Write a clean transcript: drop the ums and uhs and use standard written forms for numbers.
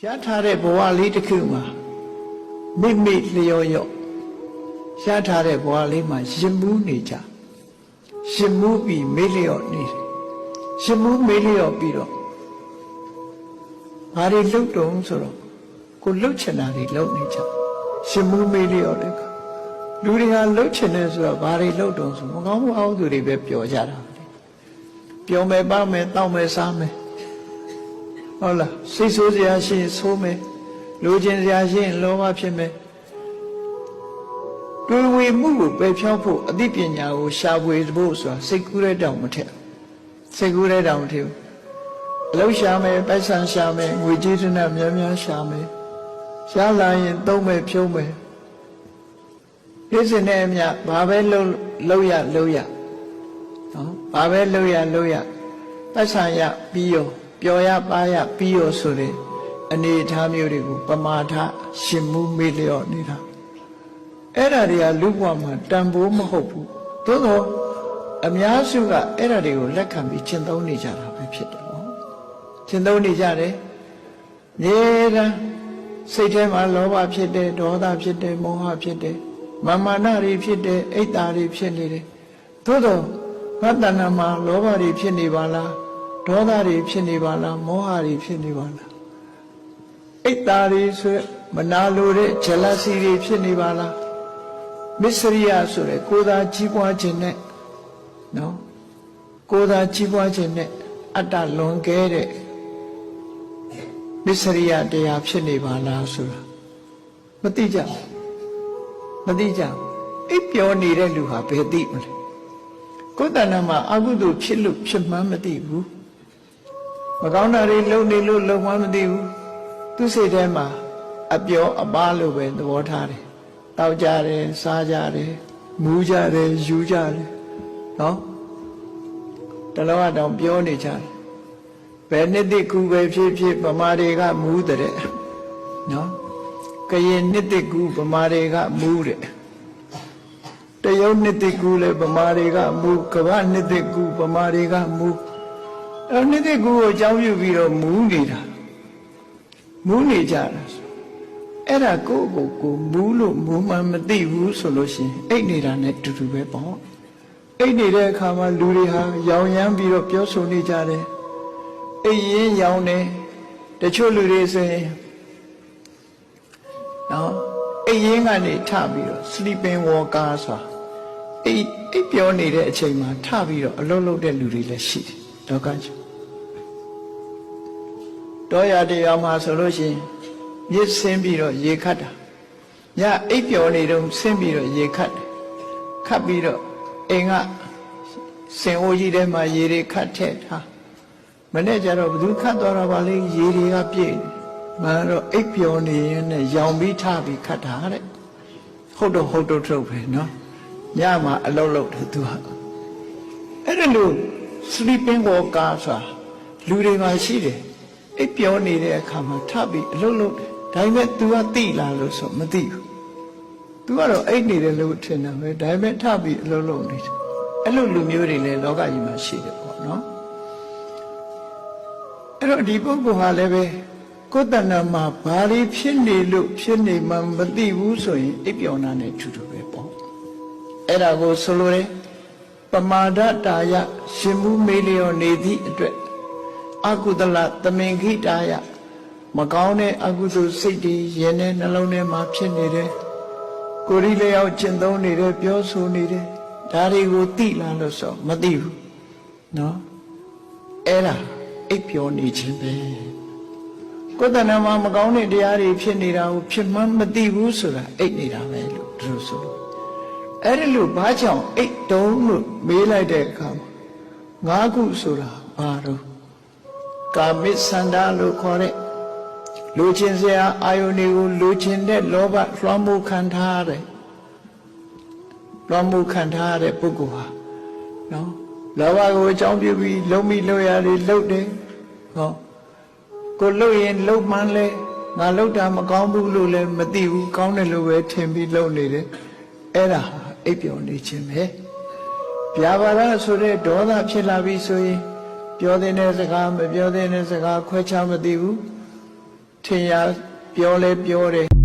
ရှားထားတဲ့ဘဝလေးတစ်ခုမှာမိမိလျော်ရော့ရှားထားတဲ့ဘဝလေးမှာရင်မှုနေကြရင်မှုပြီးမေးလျော့နေတယ်ရင်မှုမေးလျော့ပြီးတော့ဘာတွေလှုပ်တုံဆိုတော့ကိုလှုပ်ချင်တာတွေလှုပ်နေကြရင်မှုမေးလျော့တယ်လူတွေကလှုပ်ချင်တယ်ဆိုတော့ဘာတွေလှုပ်တုံဆိုမကောင်းမှုအောက်သူတွေပဲပျော်ကြတာပျော်မယ်ပါမယ်တောက်မယ်စားမယ်ဟုတ်လားစိတ်ဆိုးစရာရှိရင်ဆိုးမယ်လိုချင်စရာရှိရင်လောဘဖြစ်မယ်တွေးဝေမှုကိုပယ်ဖြောက်ဖို့အသိပညာကိုရှာဖွေဖို့ဆိုတာစိတ်ကူးတဲ့တောင်မထက်စိတ်ကူးတဲ့တောင်မထက်အလုပ်ရှာမယ်ပိုက်ဆံရှာမယ်ငွေကြေးတနများများရှာမယ်ရှာလာရင်သုံးမယ်ဖြုံးမယ်ဒီစနေအမြဘာပဲလုပ်ရနော်ဘာပဲလုပ်ရပိုက်ဆံရပြီးရောပျော်ရပါရပြီးရောဆိုတဲ့အနေအထားမျိုးတွေကိုပမာထရှင်မှုမေ့လျော့နေတာအဲ့ဒါတွေကလူ့ဘဝမှာတန်ဖိုးမဟုတ်ဘူးသို့သောအများစုကအဲ့ဒါတွေကိုလက်ခံပြီးကျင့်သုံးနေကြတာပဲဖြစ်တယ်နော်ကျင့်သုံးနေကြတယ်မြေတမ်းစိတ်ထဲမှာလောဘဖြစ်တယ်ဒေါသဖြစ်တယ်မောဟဖြစ်တယ်မာနတွေဖြစ်တယ်အိတ်တာတွေဖြစ်နေတယ်သို့သောငါတဏ္ဍာမှာလောဘတွေဖြစ်နေပါလားဒေါသတွေဖြစ်နေပါလားမောဟတွေဖြစ်နေပါလားအိတ်တာတွေဆိုမနာလိုတဲ့ဂျလစီတွေဖြစ်နေပါလားမစ္စရိယဆိုရယ်ကိုယ်သာကြီးပွားခြင်းနဲ့နော်ကိုယ်သာကြီးပွားခြင်းနဲ့အတ္တလွန်ကဲတဲ့မစ္စရိယတရားဖြစ်နေပါလားဆိုတာမသိကြအိပ်ပျော်နေတဲ့လူဟာဘယ်သိမလဲကိုယ်တဏ္ဍာမှာအကုသိုလ်ဖြစ်လို့ဖြစ်မှန်းမသိဘူးမကောင်းတာတွေလုပ်နေလို့လုပ်မှန်းမသိဘူးသူစိတ်ထဲမှာအပျော်အပါလို့ပဲသဘောထားတယ်တောက်ကြတယ်စားကြတယ်မူးကြတယ်ယူကြတယ်နော်တလောကတော့ပြောနေကြတယ်ဘယ်နှစ်သိကူပဲဖြစ်ဖြစ်ဗမာတွေကမူးတဲ့နော်ကရင်နှစ်သိကူဗမာတွေကမူးတဲ့တရုတ်နှစ်သိကူလည်းဗမာတွေကမူးကမ္ဘာနှစ်သိကူဗမာတွေကမူးအဲ့နှစ်သိကူကိုအကြောင်းပြုပြီးတော့မူးနေကြတာအဲ့ဒါကိုမူးလို့မူးမှမသိဘူးဆိုလို့ရှိရင်အိတ်နေတာနဲ့တူတူပဲပေါ့အိတ်နေတဲ့အခါမှာလူတွေဟာရောင်ရမ်းပြီးတော့ပြောဆိုနေကြတယ်အိတ်ရင်ရောင်တယ်တချို့လူတွေဆိုရင်နော်အိတ်ရင်ကနေထပြီးတော့ sleeping walker ဆိုတာအိတ်ပြောနေတဲ့အချိန်မှာထပြီးတော့အလုံးလုံးတဲ့လူတွေလည်းရှိတယ်တော့ကကျတော့ရတရားမှာဆိုလို့ရှိရင်မြစ်ဆင်းပြီးတော့ရေခတ်တာညအိပ်ပျော်နေတော့ဆင်းပြီးတော့ရေခတ်တယ်ခတ်ပြီးတော့အိမ်ကစင်အိုးကြီးထဲမှာရေတွေခတ်ထည့်ထားမနေ့ကျတော့ဘသူခတ်သွားတော့ဗာလေရေတွေကပြည့်မှတော့အိပ်ပျော်နေရင်နဲ့ရောင်ပြီးထပြီးခတ်တာတဲ့ဟုတ်တော့ထုတ်ပဲနော်ညမှာအလုံးလုံးတယ်သူကအဲ့ဒါလို့ sleeping walker ဆိုတာလူတွေမှာရှိတယ်အိပ်ပျော်နေတဲ့အခါမှာထပြီးအလုံးလုံးတယ်ဒါပေမဲ့ तू ကသိလားလို့ဆိုမသိဘူး तू ကတော့အိပ်နေတယ်လို့ထင်တယ်ပဲဒါပေမဲ့ထပြီးအလုံးလုံးနေတယ်အဲ့လိုလူမျိုးတွေလည်းလောကကြီးမှာရှိတယ်ပေါ့နော်အဲ့တော့ဒီပုဂ္ဂိုလ်ဟာလည်းပဲကိုယ်တဏ္ဍာမှာဘာတွေဖြစ်နေလို့ဖြစ်နေမှမသိဘူးဆိုရင်အိပ်ပျော်နာနဲ့ထူထူပဲပေါ့အဲ့ဒါကိုဆိုလိုတယ်ပမာဒတာယရှင်မှုမေးလျော်နေသည့်အတွက်အကုသလသမင်ခိတာယမကောင်းတဲ့အကုသိုလ်စိတ်တွေရင်ထဲနှလုံးထဲမှာဖြစ်နေတယ်ကိုယ်ဒီလျောက်ကျင့်သုံးနေတယ်ပြောဆိုနေတယ်ဒါတွေကိုသိလားလို့ဆိုမသိဘူးနော်အဲ့ဒါအိပ်ပျော်နေခြင်းပဲကိုယ်တဏ္ဍာမှာမကောင်းတဲ့တရားတွေဖြစ်နေတာကိုဖြစ်မှန်းမသိဘူးဆိုတာအိပ်နေတာပဲလို့သူတို့ဆိုလို့အဲ့ဒီလိုဘာကြောင့်အိပ်တုံးလို့မေးလိုက်တဲ့အခါမှာ၅ခုဆိုတာဘာတော့ကာမိသန္တာလို့ခေါ်တဲ့လူချင်းစရာအာယုန်တွေကိုလူချင်းတဲ့လောဘလွှမ်းမိုးခံထားတဲ့ပုဂ္ဂိုလ်ဟာနော်လောဘကိုအကြောင်းပြုပြီးလုံးမိလို့ရတွေလှုပ်တယ်ဟောကိုလှုပ်ရင်လှုပ်မှန်းလဲငါလှုပ်တာမကောင်းဘူးလို့လည်းမသိဘူးကောင်းတယ်လို့ပဲထင်ပြီးလှုပ်နေတယ်အဲ့ဒါအိပ်ပျော်နေခြင်းပဲဗျာပါဒဆိုတဲ့ဒေါသဖြစ်လာပြီဆိုရင်ပြောတဲ့စကားမပြောတဲ့စကားခွဲခြားမသိဘူးထ ထင်ရပြောလဲပြောတယ်